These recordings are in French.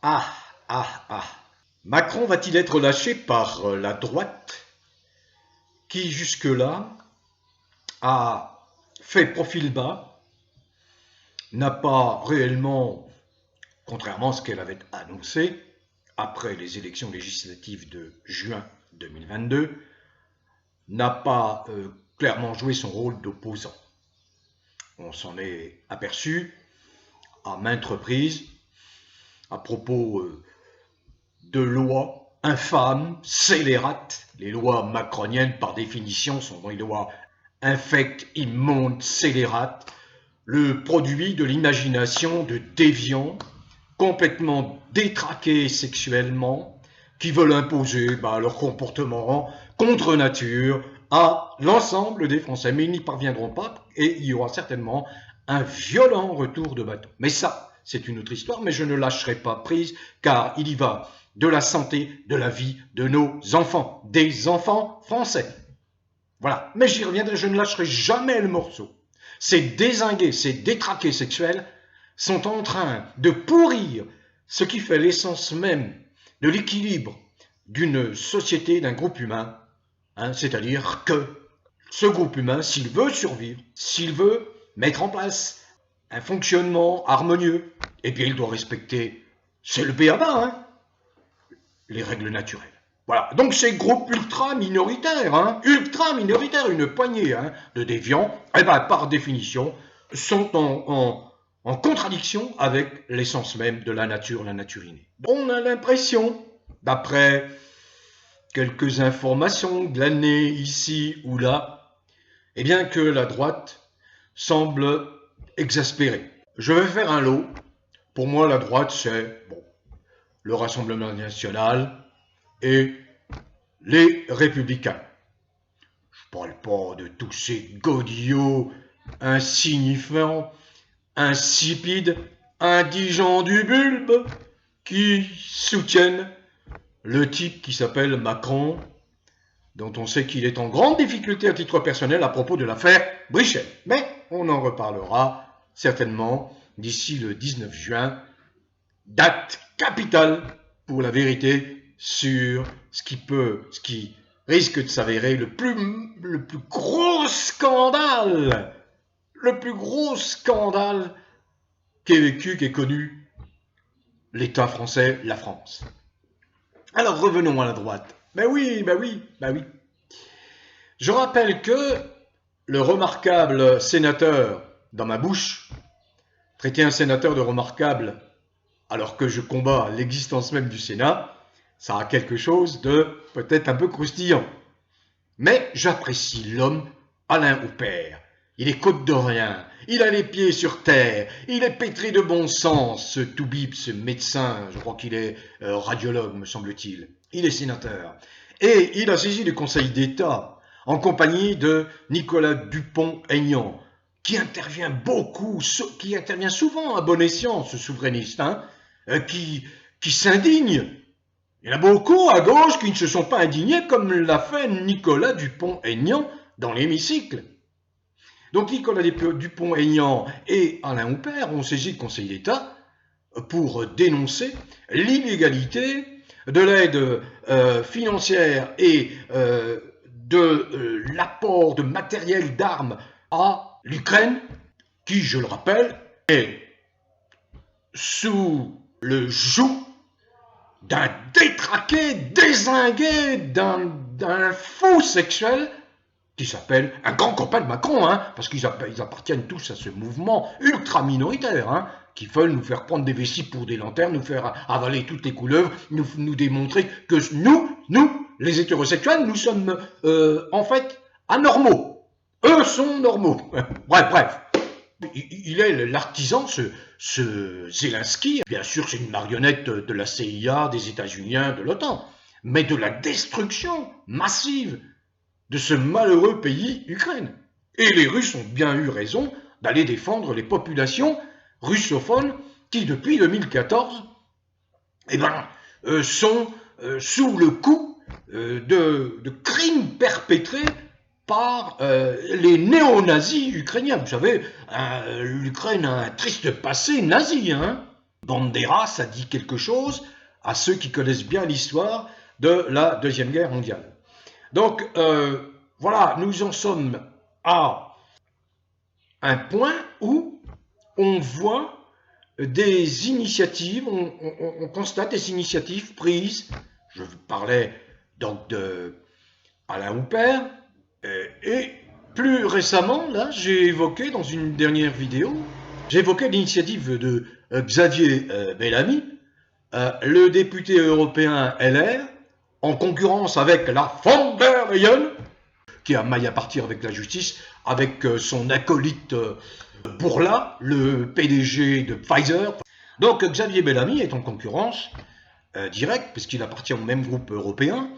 Ah, ah. Macron va-t-il être lâché par la droite qui jusque-là a fait profil bas, n'a pas réellement, contrairement à ce qu'elle avait annoncé après les élections législatives de juin 2022, n'a pas clairement joué son rôle d'opposant. On s'en est aperçu à maintes reprises à propos de lois infâmes, scélérates. Les lois macroniennes, par définition, sont des lois infectes, immondes, scélérates, le produit de l'imagination de déviants, complètement détraqués sexuellement, qui veulent imposer leur comportement contre nature à l'ensemble des Français. Mais ils n'y parviendront pas et il y aura certainement un violent retour de bâton. Mais ça, c'est une autre histoire, mais je ne lâcherai pas prise, car il y va de la santé, de la vie de nos enfants, des enfants français. Voilà. Mais j'y reviendrai, je ne lâcherai jamais le morceau. Ces dézingués, ces détraqués sexuels sont en train de pourrir ce qui fait l'essence même de l'équilibre d'une société, d'un groupe humain, c'est-à-dire que ce groupe humain, s'il veut survivre, s'il veut mettre en place un fonctionnement harmonieux, eh bien il doit respecter, c'est le b.a.-ba, les règles naturelles. Voilà, donc ces groupes ultra minoritaires, une poignée de déviants, par définition, sont en contradiction avec l'essence même de la nature innée. On a l'impression, d'après quelques informations glanées ici ou là, eh bien que la droite semble exaspérée. Je vais faire un lot. Pour moi, la droite, c'est le Rassemblement national et les Républicains. Je parle pas de tous ces godillots insignifiants, insipides, indigents du bulbe qui soutiennent le type qui s'appelle Macron, dont on sait qu'il est en grande difficulté à titre personnel à propos de l'affaire Brichel. Mais on en reparlera certainement d'ici le 19 juin, date capitale pour la vérité sur ce qui risque de s'avérer le plus gros scandale, qu'ait vécu, qu'ait connu l'État français, la France. Alors revenons à la droite. Ben oui. Je rappelle que le remarquable sénateur dans ma bouche, traiter un sénateur de remarquable alors que je combats l'existence même du Sénat, ça a quelque chose de peut-être un peu croustillant. Mais j'apprécie l'homme Alain Houpert. Il est côte-d'Orient, il a les pieds sur terre, il est pétri de bon sens, ce Toubib, ce médecin, je crois qu'il est radiologue, me semble-t-il. Il est sénateur. Et il a saisi le Conseil d'État en compagnie de Nicolas Dupont-Aignan, qui intervient souvent à bon escient, ce souverainiste, qui s'indigne. Il y en a beaucoup à gauche qui ne se sont pas indignés comme l'a fait Nicolas Dupont-Aignan dans l'hémicycle. Donc Nicolas Dupont-Aignan et Alain Houpert ont saisi le Conseil d'État pour dénoncer l'illégalité de l'aide financière et de l'apport de matériel d'armes à l'Ukraine, qui, je le rappelle, est sous le joug d'un détraqué, dézingué, d'un fou sexuel qui s'appelle un grand copain de Macron, parce qu'ils appartiennent tous à ce mouvement ultra minoritaire, qui veulent nous faire prendre des vessies pour des lanternes, nous faire avaler toutes les couleuvres, nous démontrer que nous, les hétérosexuels, nous sommes en fait anormaux. Eux sont normaux. Bref. Il est l'artisan, ce Zelensky. Bien sûr, c'est une marionnette de la CIA, des États-Unis, de l'OTAN, mais de la destruction massive de ce malheureux pays, Ukraine. Et les Russes ont bien eu raison d'aller défendre les populations russophones qui, depuis 2014, sont sous le coup de crimes perpétrés par les néo-nazis ukrainiens. Vous savez, l'Ukraine a un triste passé nazi. Bandera, ça dit quelque chose à ceux qui connaissent bien l'histoire de la Deuxième Guerre mondiale. Donc, voilà, nous en sommes à un point où on voit des initiatives, on constate des initiatives prises. Je parlais donc de Alain Houpert, et plus récemment, là, j'ai évoqué dans une dernière vidéo, j'ai évoqué l'initiative de Xavier Bellamy, le député européen LR, en concurrence avec la von der Leyen, qui a maille à partir avec la justice, avec son acolyte Bourla, le PDG de Pfizer. Donc Xavier Bellamy est en concurrence directe, puisqu'il appartient au même groupe européen,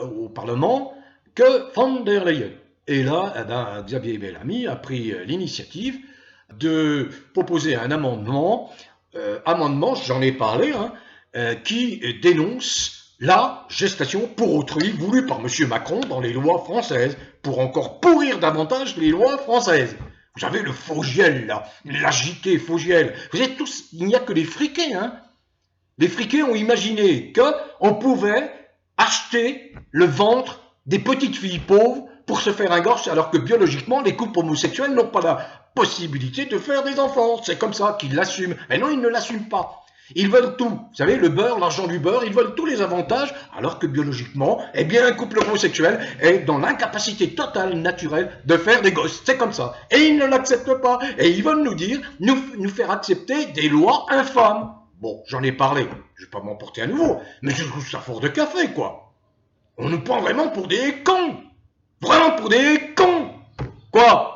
au Parlement, que von der Leyen. Et là, eh ben, Xavier Bellamy a pris l'initiative de proposer un amendement, j'en ai parlé, qui dénonce la gestation pour autrui voulue par M. Macron dans les lois françaises, pour encore pourrir davantage les lois françaises. Vous savez, le Fogiel, là, l'agité Fogiel. Vous êtes tous, il n'y a que les friqués, hein. Les friqués ont imaginé qu'on pouvait acheter le ventre des petites filles pauvres pour se faire un gosse, alors que biologiquement, les couples homosexuels n'ont pas la possibilité de faire des enfants. C'est comme ça qu'ils l'assument. Mais non, ils ne l'assument pas. Ils veulent tout. Vous savez, le beurre, l'argent du beurre, ils veulent tous les avantages, alors que biologiquement, eh bien, un couple homosexuel est dans l'incapacité totale, naturelle, de faire des gosses. C'est comme ça. Et ils ne l'acceptent pas. Et ils veulent nous dire, nous faire accepter des lois infâmes. Bon, j'en ai parlé. Je vais pas m'emporter à nouveau. Mais je trouve ça fort de café, quoi. On nous prend vraiment pour des cons. Vraiment pour des cons. Quoi?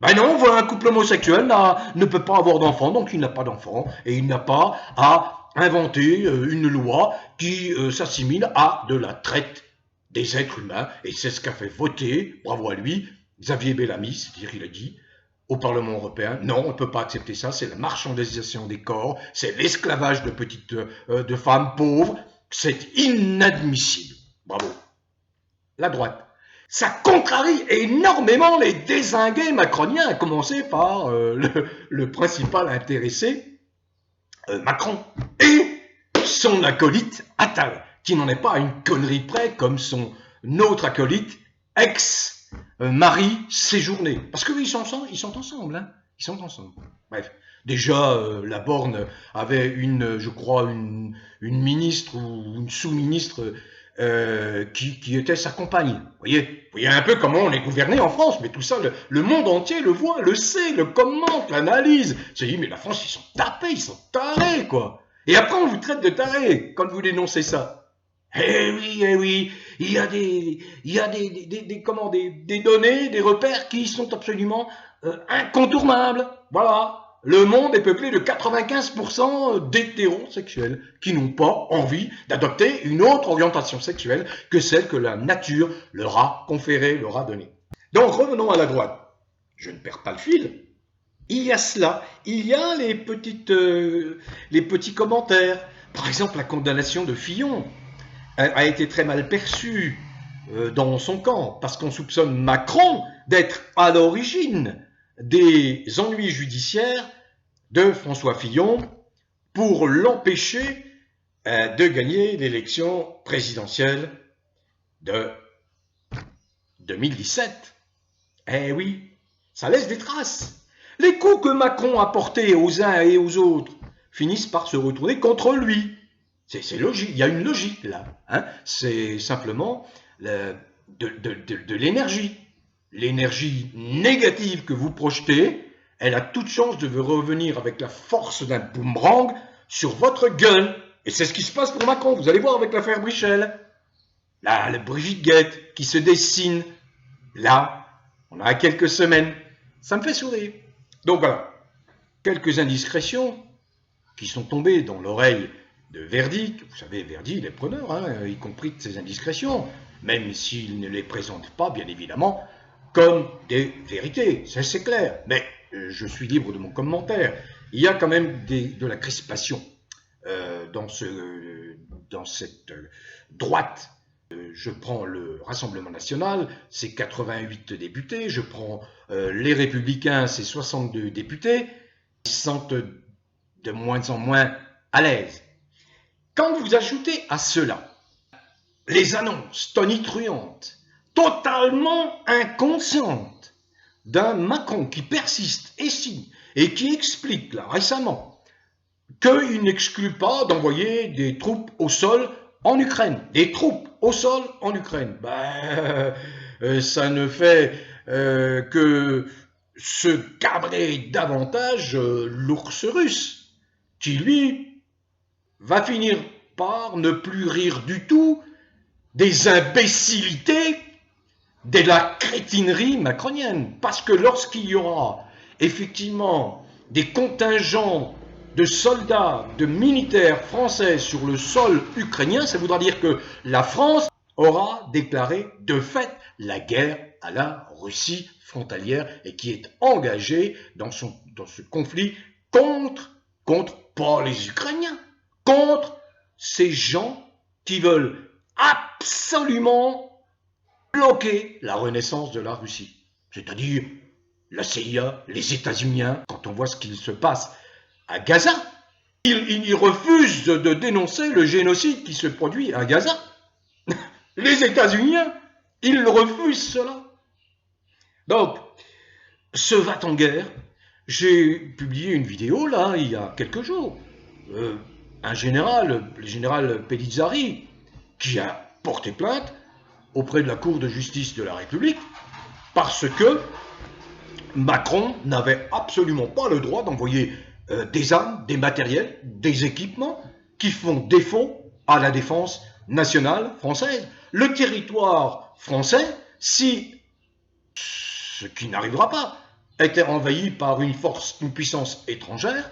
Ben non, voilà, un couple homosexuel ne peut pas avoir d'enfant, donc il n'a pas d'enfant, et il n'a pas à inventer une loi qui s'assimile à de la traite des êtres humains, et c'est ce qu'a fait voter, bravo à lui, Xavier Bellamy, c'est-à-dire il a dit au Parlement européen, non, on ne peut pas accepter ça, c'est la marchandisation des corps, c'est l'esclavage de femmes pauvres, c'est inadmissible. Bravo. La droite. Ça contrarie énormément les dézingués macroniens, à commencer par le principal intéressé, Macron, et son acolyte Attal, qui n'en est pas à une connerie près, comme son autre acolyte, ex-mari séjourné. Parce que oui, ils sont ensemble, hein. Ils sont ensemble. Bref. Déjà, la Borne avait je crois, une ministre ou une sous-ministre qui était sa compagne. Vous voyez un peu comment on est gouverné en France, mais tout ça, le monde entier le voit, le sait, le commente, l'analyse. Se dit, mais la France, ils sont tapés, ils sont tarés, quoi. Et après, on vous traite de tarés quand vous dénoncez ça. Eh oui, il y a des données, des repères qui sont absolument incontournables. Voilà. Le monde est peuplé de 95% d'hétérosexuels qui n'ont pas envie d'adopter une autre orientation sexuelle que celle que la nature leur a conférée, leur a donnée. Donc revenons à la droite. Je ne perds pas le fil. Il y a cela, il y a les petits commentaires. Par exemple, la condamnation de Fillon a été très mal perçue dans son camp, parce qu'on soupçonne Macron d'être à l'origine des ennuis judiciaires de François Fillon pour l'empêcher de gagner l'élection présidentielle de 2017. Eh oui, ça laisse des traces. Les coups que Macron a portés aux uns et aux autres finissent par se retourner contre lui. C'est logique, il y a une logique là. Hein. C'est simplement de l'énergie. L'énergie négative que vous projetez, elle a toute chance de revenir avec la force d'un boomerang sur votre gueule. Et c'est ce qui se passe pour Macron. Vous allez voir avec l'affaire Brichel. Là, la Brigitte Guette qui se dessine. Là, on a quelques semaines. Ça me fait sourire. Donc voilà, quelques indiscrétions qui sont tombées dans l'oreille de Verdi. Vous savez, Verdi, il est preneur, hein, y compris de ces indiscrétions, même s'il ne les présente pas, bien évidemment, comme des vérités, ça c'est clair. Mais je suis libre de mon commentaire. Il y a quand même de la crispation dans cette droite. Je prends le Rassemblement National, c'est 88 députés. Je prends les Républicains, c'est 62 députés. Ils se sentent de moins en moins à l'aise. Quand vous ajoutez à cela les annonces tonitruantes, totalement inconscientes, d'un Macron qui persiste ici et qui explique là récemment qu'il n'exclut pas d'envoyer des troupes au sol en Ukraine. Des troupes au sol en Ukraine. Ça ne fait que se cabrer davantage l'ours russe, qui lui va finir par ne plus rire du tout des imbécilités, de la crétinerie macronienne. Parce que lorsqu'il y aura effectivement des contingents de soldats, de militaires français sur le sol ukrainien, ça voudra dire que la France aura déclaré de fait la guerre à la Russie frontalière et qui est engagée dans ce conflit contre pas les Ukrainiens, contre ces gens qui veulent absolument bloquer la renaissance de la Russie. C'est-à-dire la CIA, les États-Unis, quand on voit ce qu'il se passe à Gaza, ils refusent de dénoncer le génocide qui se produit à Gaza. Les États-Unis, ils refusent cela. Donc, ce va-t-en-guerre, j'ai publié une vidéo là, il y a quelques jours. Un général, le général Pellizzari, qui a porté plainte auprès de la Cour de justice de la République parce que Macron n'avait absolument pas le droit d'envoyer des armes, des matériels, des équipements qui font défaut à la défense nationale française. Le territoire français, si, ce qui n'arrivera pas, était envahi par une puissance étrangère,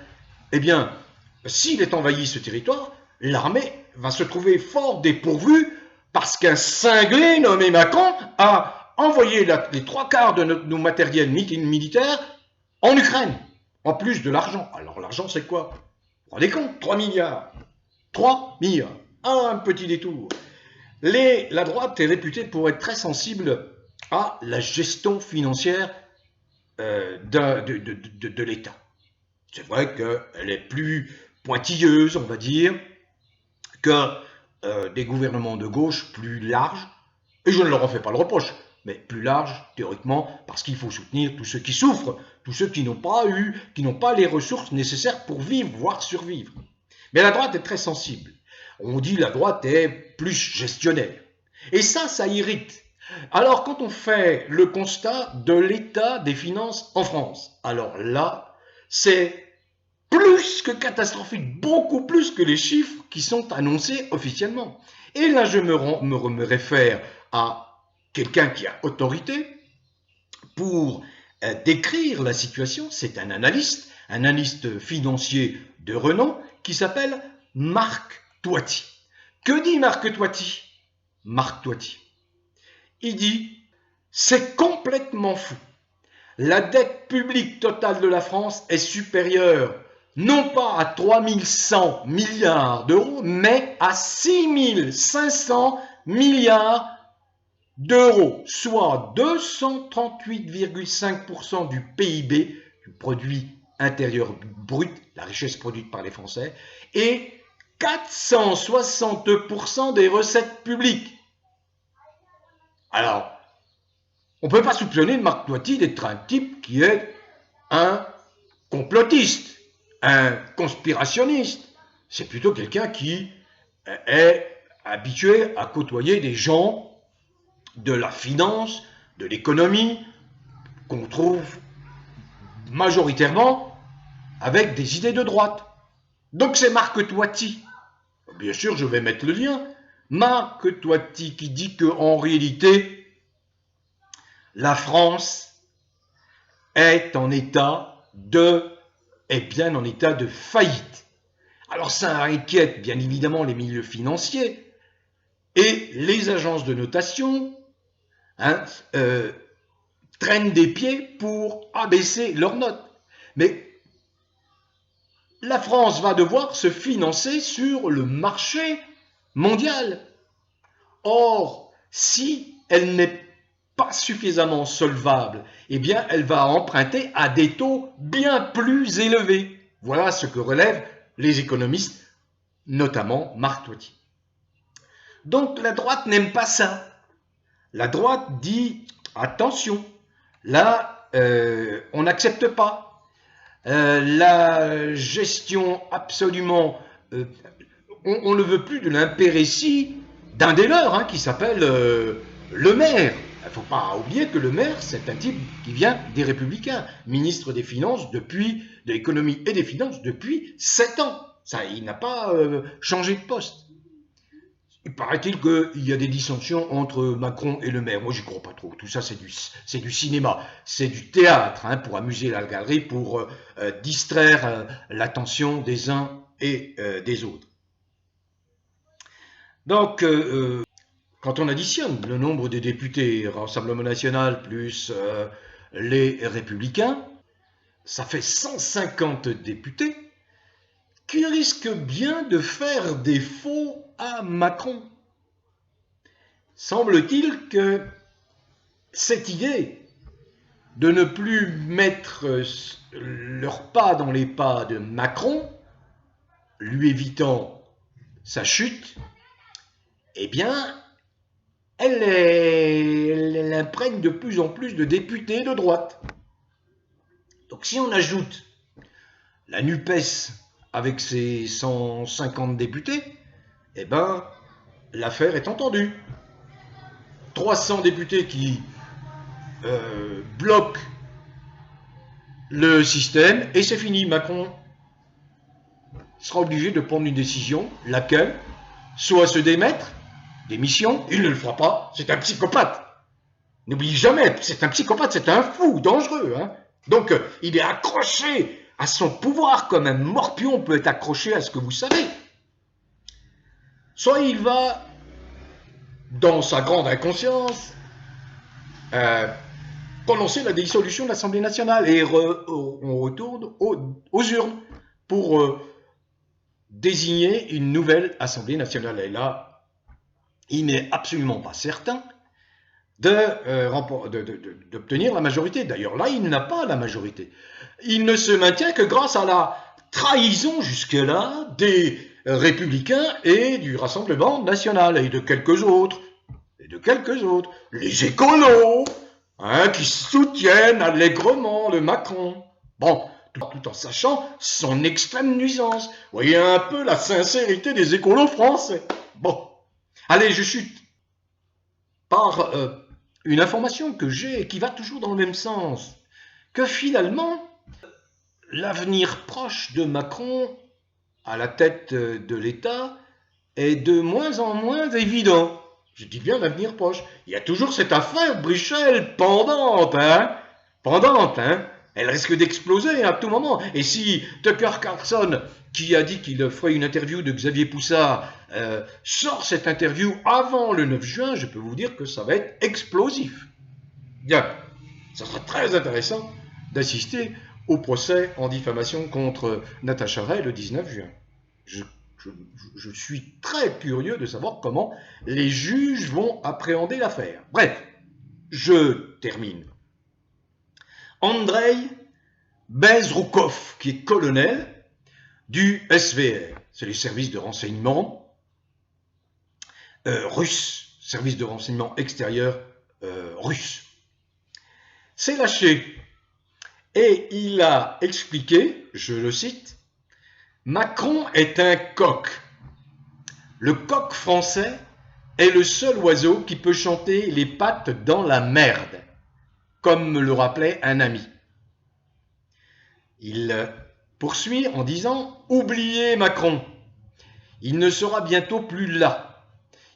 eh bien, s'il est envahi ce territoire, l'armée va se trouver fort dépourvue parce qu'un cinglé nommé Macron a envoyé les 3/4 de nos matériels militaires en Ukraine, en plus de l'argent. Alors l'argent c'est quoi? Vous vous rendez compte? 3 milliards. 3 milliards. Un petit détour. La droite est réputée pour être très sensible à la gestion financière de l'État. C'est vrai qu'elle est plus pointilleuse, on va dire, que des gouvernements de gauche plus larges, et je ne leur en fais pas le reproche, mais plus larges, théoriquement, parce qu'il faut soutenir tous ceux qui souffrent, tous ceux qui n'ont pas les ressources nécessaires pour vivre, voire survivre. Mais la droite est très sensible. On dit la droite est plus gestionnaire. Et ça irrite. Alors, quand on fait le constat de l'état des finances en France, alors là, c'est plus que catastrophique, beaucoup plus que les chiffres qui sont annoncés officiellement. Et là, je me réfère à quelqu'un qui a autorité pour décrire la situation. C'est un analyste financier de renom qui s'appelle Marc Toiti. Que dit Marc Toiti? Marc Toiti. Il dit « C'est complètement fou. La dette publique totale de la France est supérieure non pas à 3100 milliards d'euros, mais à 6500 milliards d'euros, soit 238,5% du PIB, du produit intérieur brut, la richesse produite par les Français, et 460% des recettes publiques. » Alors, on ne peut pas soupçonner de Marc Toiti d'être un type qui est un complotiste, un conspirationniste. C'est plutôt quelqu'un qui est habitué à côtoyer des gens de la finance, de l'économie, qu'on trouve majoritairement avec des idées de droite. Donc c'est Marc Toiti. Bien sûr, je vais mettre le lien. Marc Toiti qui dit qu'en réalité, la France est en état de faillite. Alors ça inquiète bien évidemment les milieux financiers et les agences de notation traînent des pieds pour abaisser leurs notes. Mais la France va devoir se financer sur le marché mondial. Or, si elle n'est pas suffisamment solvable, eh bien, elle va emprunter à des taux bien plus élevés. Voilà ce que relèvent les économistes, notamment Marc Toiti. Donc la droite n'aime pas ça. La droite dit attention, là on n'accepte pas. La gestion absolument, on ne veut plus de l'impéritie d'un des leurs qui s'appelle le maire. Il ne faut pas oublier que le maire, c'est un type qui vient des Républicains, ministre des Finances de l'économie et des Finances depuis 7 ans. Ça, il n'a pas changé de poste. Il paraît-il qu'il y a des dissensions entre Macron et le maire. Moi, j'y crois pas trop. Tout ça, c'est du cinéma, c'est du théâtre, pour amuser la galerie, pour distraire l'attention des uns et des autres. Donc, quand on additionne le nombre des députés Rassemblement National plus les Républicains, ça fait 150 députés qui risquent bien de faire défaut à Macron. Semble-t-il que cette idée de ne plus mettre leurs pas dans les pas de Macron, lui évitant sa chute, eh bien, elle imprègne de plus en plus de députés de droite. Donc si on ajoute la NUPES avec ses 150 députés, eh ben, l'affaire est entendue. 300 députés qui bloquent le système et c'est fini. Macron sera obligé de prendre une décision, laquelle, soit se démettre, démission, il ne le fera pas, c'est un psychopathe. N'oublie jamais, c'est un psychopathe, c'est un fou, dangereux. Donc, il est accroché à son pouvoir comme un morpion peut être accroché à ce que vous savez. Soit il va, dans sa grande inconscience, prononcer la dissolution de l'Assemblée nationale et on retourne aux urnes pour désigner une nouvelle Assemblée nationale. Et là, il n'est absolument pas certain d'obtenir la majorité. D'ailleurs, là, il n'a pas la majorité. Il ne se maintient que grâce à la trahison jusque-là des Républicains et du Rassemblement national et de quelques autres. Les écolos, qui soutiennent allègrement le Macron. Bon, tout en sachant son extrême nuisance. Vous voyez un peu la sincérité des écolos français. Bon, allez, je chute par une information que j'ai et qui va toujours dans le même sens, que finalement, l'avenir proche de Macron à la tête de l'État est de moins en moins évident. Je dis bien l'avenir proche. Il y a toujours cette affaire Brichel pendante, Elle risque d'exploser à tout moment. Et si Tucker Carlson, qui a dit qu'il ferait une interview de Xavier Poussard, sort cette interview avant le 9 juin, je peux vous dire que ça va être explosif. Bien, ça sera très intéressant d'assister au procès en diffamation contre Natacha Ray le 19 juin. Je suis très curieux de savoir comment les juges vont appréhender l'affaire. Bref, je termine. Andrei Bezrukov, qui est colonel du SVR, c'est les services de renseignement russes, services de renseignement extérieur russes, s'est lâché et il a expliqué, je le cite, Macron est un coq. Le coq français est le seul oiseau qui peut chanter les pattes dans la merde, comme me le rappelait un ami. Il poursuit en disant « Oubliez Macron, il ne sera bientôt plus là.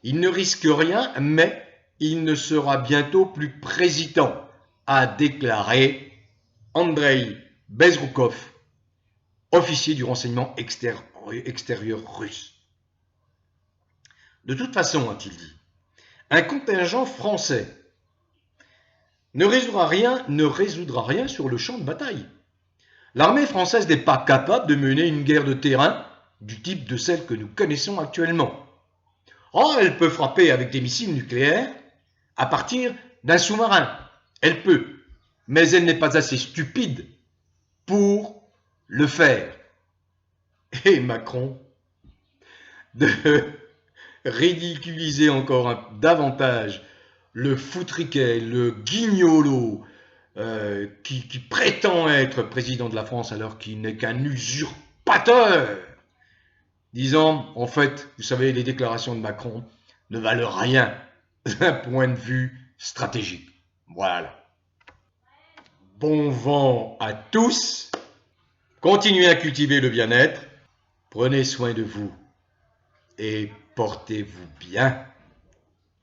Il ne risque rien, mais il ne sera bientôt plus président », a déclaré Andrei Bezrukov, officier du renseignement extérieur russe. De toute façon, a-t-il dit, un contingent français ne résoudra rien sur le champ de bataille. L'armée française n'est pas capable de mener une guerre de terrain du type de celle que nous connaissons actuellement. Oh, elle peut frapper avec des missiles nucléaires à partir d'un sous-marin. Elle peut, mais elle n'est pas assez stupide pour le faire. et Macron de ridiculiser encore davantage le foutriquet, le guignolo qui prétend être président de la France alors qu'il n'est qu'un usurpateur, disant, en fait, vous savez, les déclarations de Macron ne valent rien d'un point de vue stratégique. Voilà. Bon vent à tous, continuez à cultiver le bien-être, prenez soin de vous et portez-vous bien.